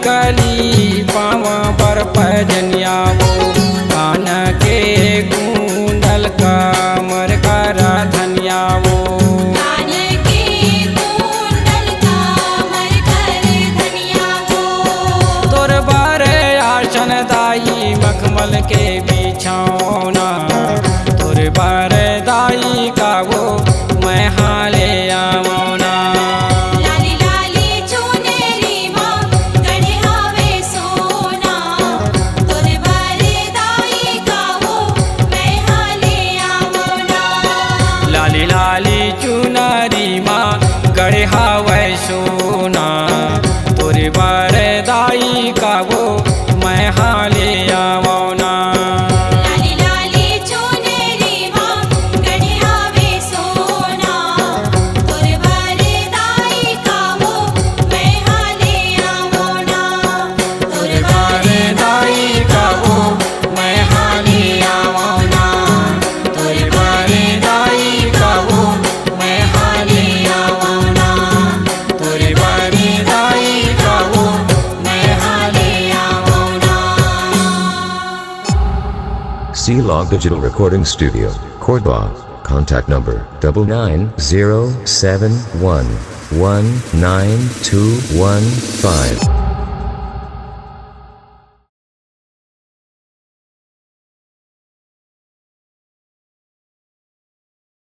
टिकली पाँव पर पैजनिया वो कान के कुंडल कमर कर धनिया वो कान के कुंडल कमर कर धनिया वो तोर बारे आसन दाई मखमल के बिछौना तोर बारे दाई का वो मैं हाले आवना लाली लाली चुनरी माँ गढ़े हावे सोना तोर बारे दाई का वो मैं हाले आवना लाली लाली चुनरी माँ गढ़े हावे सोना तोर बारे दाई का वो मैं हाले आवना लाली लाली चुनरी माँ गढ़े हावे सोना तोर बारे दाई का वो मैं हाले आवना तोर बारे दाई का वो मैं हाले आवना तोर बारे दाई का वो मैं हाले आवना तोर बारे दाई का वो मैं हाले आवना। C-Log Digital Recording Studio, Cordoba. Contact number 99071192115.